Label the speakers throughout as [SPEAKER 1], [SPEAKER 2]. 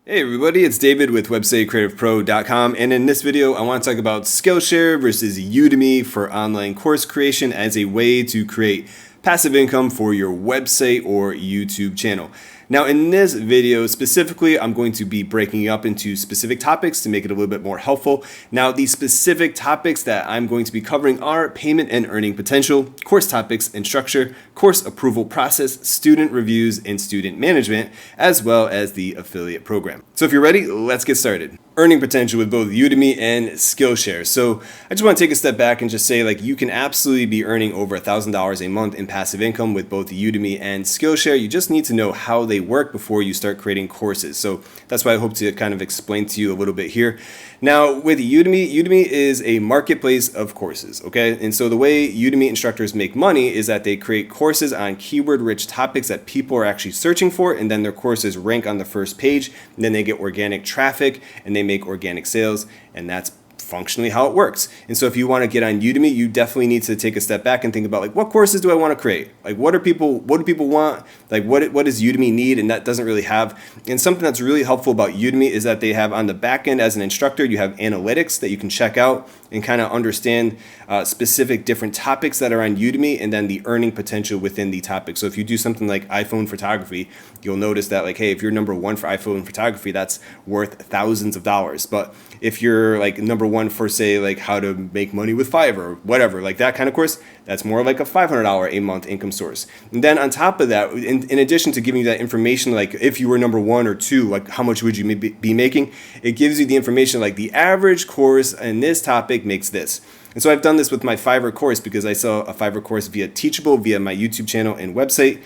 [SPEAKER 1] Hey everybody, it's David with websitecreativepro.com, and in this video I want to talk about Skillshare versus Udemy for online course creation as a way to create passive income for your website or YouTube channel. Now in this video specifically, I'm going to be breaking up into specific topics to make it a little bit more helpful. Now the specific topics that I'm going to be covering are payment and earning potential, course topics and structure, course approval process, student reviews, and student management, as well as the affiliate program. So if you're ready, let's get started. Earning potential with both Udemy and Skillshare. So I just want to take a step back and just say you can absolutely be earning over $1,000 a month in passive income with both Udemy and Skillshare. You just need to know how they work before you start creating courses. So that's why I hope to kind of explain to you a little bit here. Now with Udemy is a marketplace of courses, okay? And so the way Udemy instructors make money is that they create courses on keyword-rich topics that people are actually searching for, and then their courses rank on the first page, and then they get organic traffic, and they make organic sales, and that's functionally how it works. And so if you want to get on Udemy, you definitely need to take a step back and think about what courses do I want to create? What do people want? What does Udemy need and that doesn't really have? And something that's really helpful about Udemy is that they have on the back end as an instructor, you have analytics that you can check out and kind of understand specific different topics that are on Udemy, and then the earning potential within the topic. So if you do something like iPhone photography, you'll notice that hey, if you're number one for iPhone photography, that's worth thousands of dollars. But if you're number one for say how to make money with Fiverr or whatever, that kind of course, that's more like a $500 a month income source. And then on top of that, in addition to giving you that information, if you were number one or two, how much would you be making? It gives you the information the average course in this topic makes this. And so I've done this with my Fiverr course because I sell a Fiverr course via Teachable, via my YouTube channel and website.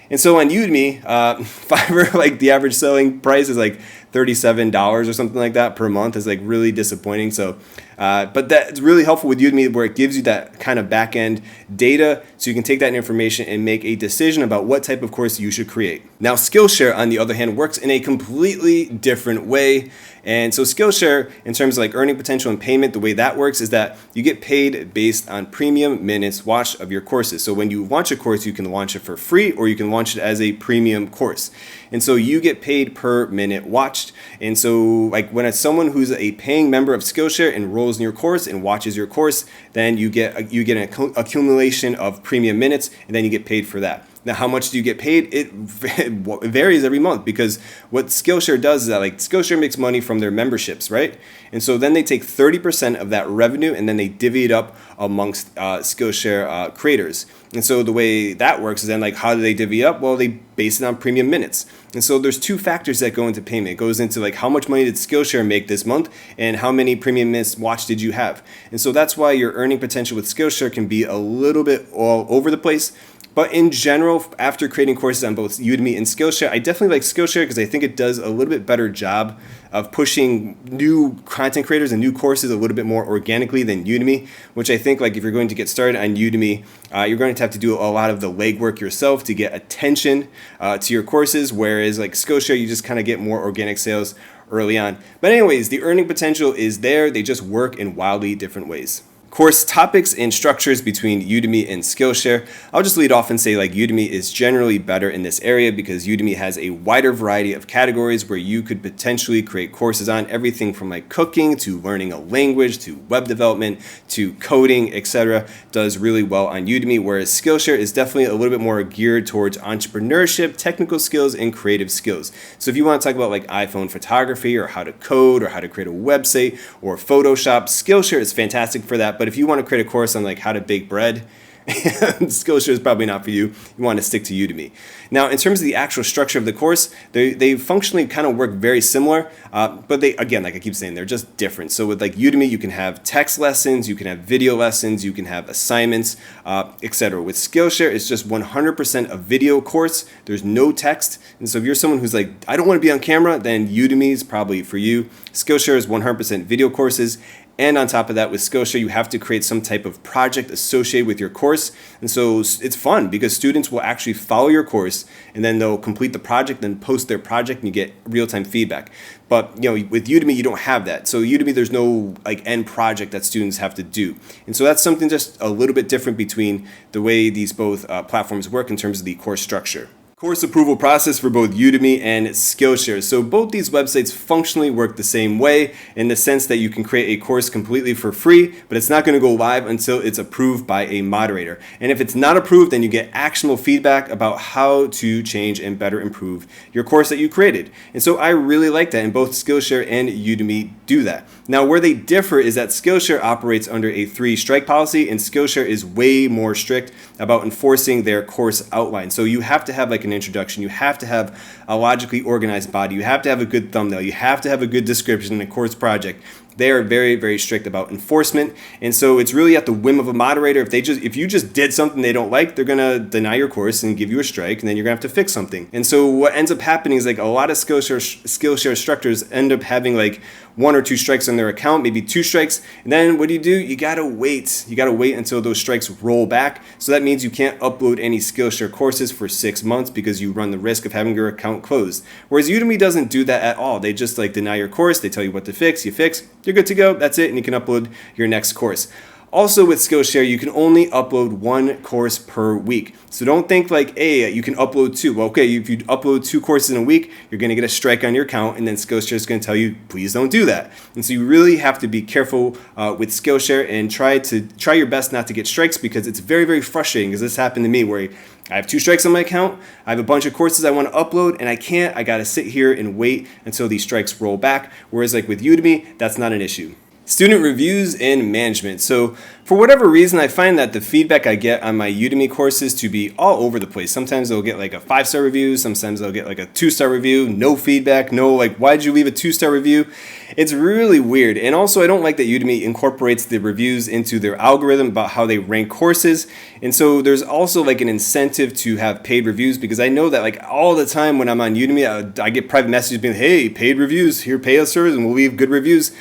[SPEAKER 1] And so on Udemy, Fiverr, the average selling price is $37 or something like that per month. Is really disappointing. So, but that's really helpful with Udemy, where it gives you that kind of back end data, so you can take that information and make a decision about what type of course you should create. Now, Skillshare, on the other hand, works in a completely different way. And so Skillshare, in terms of earning potential and payment, the way that works is that you get paid based on premium minutes watched of your courses. So when you launch a course, you can launch it for free, or you can launch it as a premium course. And so you get paid per minute watched. And so when it's someone who's a paying member of Skillshare enrolls in your course and watches your course, then you get an accumulation of premium minutes, and then you get paid for that. Now, how much do you get paid? It varies every month, because what Skillshare does is that Skillshare makes money from their memberships, right? And so then they take 30% of that revenue and then they divvy it up amongst Skillshare creators. And so the way that works is then how do they divvy up? Well, they base it on premium minutes. And so there's two factors that go into payment. It goes into how much money did Skillshare make this month and how many premium minutes watched did you have. And so that's why your earning potential with Skillshare can be a little bit all over the place. But in general, after creating courses on both Udemy and Skillshare, I definitely like Skillshare because I think it does a little bit better job of pushing new content creators and new courses a little bit more organically than Udemy, which I think if you're going to get started on Udemy, you're going to have to do a lot of the legwork yourself to get attention to your courses, whereas Skillshare, you just kind of get more organic sales early on. But anyways, the earning potential is there. They just work in wildly different ways. Course topics and structures between Udemy and Skillshare. I'll just lead off and say Udemy is generally better in this area because Udemy has a wider variety of categories where you could potentially create courses on everything from cooking to learning a language to web development to coding, etc. Does really well on Udemy, whereas Skillshare is definitely a little bit more geared towards entrepreneurship, technical skills, and creative skills. So if you want to talk about iPhone photography or how to code or how to create a website or Photoshop, Skillshare is fantastic for that. But if you want to create a course on how to bake bread, Skillshare is probably not for you. You want to stick to Udemy. Now, in terms of the actual structure of the course, they functionally kind of work very similar, but they, again, I keep saying, they're just different. So with Udemy, you can have text lessons, you can have video lessons, you can have assignments, etc. With Skillshare, it's just 100% a video course. There's no text. And so if you're someone who's I don't want to be on camera, then Udemy is probably for you. Skillshare is 100% video courses. And on top of that, with Skillshare, you have to create some type of project associated with your course. And so it's fun because students will actually follow your course and then they'll complete the project and post their project and you get real-time feedback. But with Udemy, you don't have that. So Udemy, there's no end project that students have to do. And so that's something just a little bit different between the way these both platforms work in terms of the course structure. course approval process for both Udemy and Skillshare. So both these websites functionally work the same way in the sense that you can create a course completely for free, but it's not going to go live until it's approved by a moderator. And if it's not approved, then you get actionable feedback about how to change and better improve your course that you created. And so I really like that, and both Skillshare and Udemy do that. Now, where they differ is that Skillshare operates under a 3-strike policy, and Skillshare is way more strict about enforcing their course outline. So you have to have like an introduction, you have to have a logically organized body, you have to have a good thumbnail, you have to have a good description in a course project. They are very, very strict about enforcement, and so it's really at the whim of a moderator. If you just did something they don't like, they're gonna deny your course and give you a strike, and then you're gonna have to fix something. And so what ends up happening is like a lot of Skillshare instructors end up having like 1 or 2 strikes on their account, maybe 2 strikes, and then what do? You gotta wait. You gotta wait until those strikes roll back. So that means you can't upload any Skillshare courses for 6 months because you run the risk of having your account closed. Whereas Udemy doesn't do that at all. They just like deny your course, they tell you what to fix, you fix, you're good to go, that's it, and you can upload your next course. Also with Skillshare, you can only upload 1 course per week. So don't think like, hey, you can upload 2. Well, okay, if you upload 2 courses in a week, you're gonna get a strike on your account, and then Skillshare is gonna tell you, please don't do that. And so you really have to be careful with Skillshare and try your best not to get strikes, because it's very, very frustrating, because this happened to me where I have 2 strikes on my account, I have a bunch of courses I want to upload, and I can't. I gotta sit here and wait until these strikes roll back. Whereas like with Udemy, that's not an issue. Student reviews and management. So for whatever reason, I find that the feedback I get on my Udemy courses to be all over the place. Sometimes they'll get like a 5-star review. Sometimes they'll get like a 2-star review, no feedback, no like, why'd you leave a 2-star review? It's really weird. And also I don't like that Udemy incorporates the reviews into their algorithm about how they rank courses. And so there's also like an incentive to have paid reviews, because I know that like all the time when I'm on Udemy, I get private messages being, hey, paid reviews, here, pay us and we'll leave good reviews.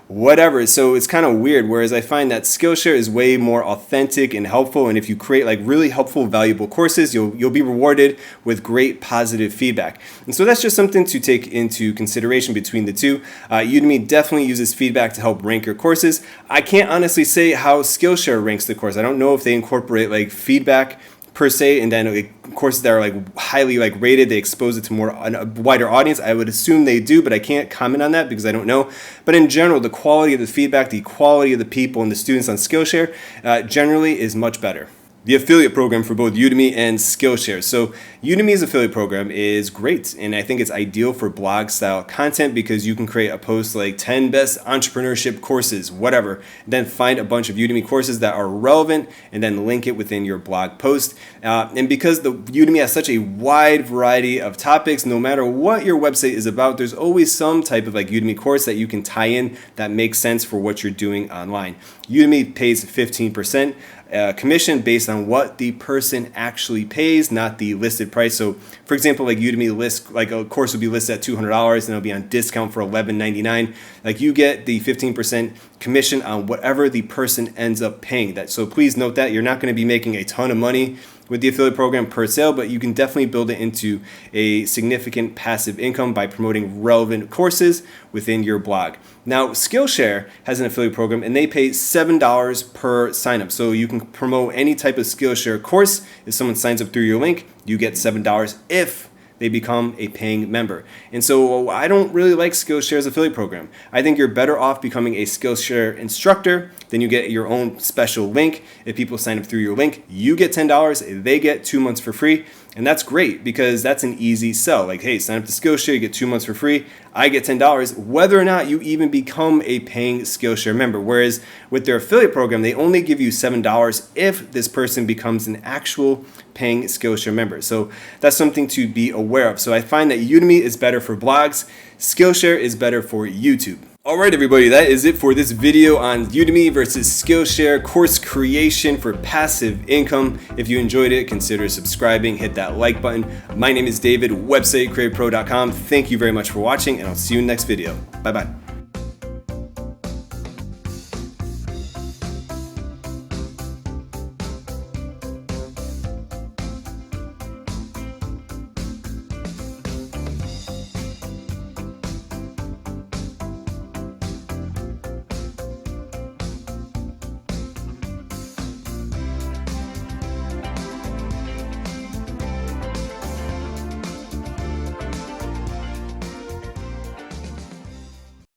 [SPEAKER 1] Whatever. So it's kind of weird, whereas I find that Skillshare is way more authentic and helpful, and if you create like really helpful, valuable courses, you'll be rewarded with great positive feedback. And so that's just something to take into consideration between the two. Udemy definitely uses feedback to help rank your courses. I can't honestly say how Skillshare ranks the course. I don't know if they incorporate like feedback per se, and then courses that are like highly like rated, they expose it to a wider audience. I would assume they do, but I can't comment on that because I don't know. But in general, the quality of the feedback, the quality of the people and the students on Skillshare generally is much better. The affiliate program for both Udemy and Skillshare. So Udemy's affiliate program is great, and I think it's ideal for blog style content, because you can create a post like 10 best entrepreneurship courses, whatever, then find a bunch of Udemy courses that are relevant and then link it within your blog post. And because the Udemy has such a wide variety of topics, no matter what your website is about, there's always some type of like Udemy course that you can tie in that makes sense for what you're doing online. Udemy pays 15% commission based on what the person actually pays, not the listed price. So for example, like Udemy lists, like a course would be listed at $200 and it'll be on discount for $11.99. Like you get the 15% commission on whatever the person ends up paying that. So please note that you're not going to be making a ton of money with the affiliate program per sale, but you can definitely build it into a significant passive income by promoting relevant courses within your blog. Now, Skillshare has an affiliate program, and they pay $7 per signup. So you can promote any type of Skillshare course. If someone signs up through your link, you get $7 if they become a paying member. And so I don't really like Skillshare's affiliate program. I think you're better off becoming a Skillshare instructor. Then you get your own special link. If people sign up through your link, you get $10, they get 2 months for free. And that's great, because that's an easy sell. Like, hey, sign up to Skillshare, you get 2 months for free. I get $10, whether or not you even become a paying Skillshare member. Whereas with their affiliate program, they only give you $7 if this person becomes an actual paying Skillshare member. So that's something to be aware of. So I find that Udemy is better for blogs, Skillshare is better for YouTube. Alright everybody, that is it for this video on Udemy versus Skillshare course creation for passive income. If you enjoyed it, consider subscribing, hit that like button. My name is David, websitecreativepro.com. Thank you very much for watching, and I'll see you in the next video. Bye bye.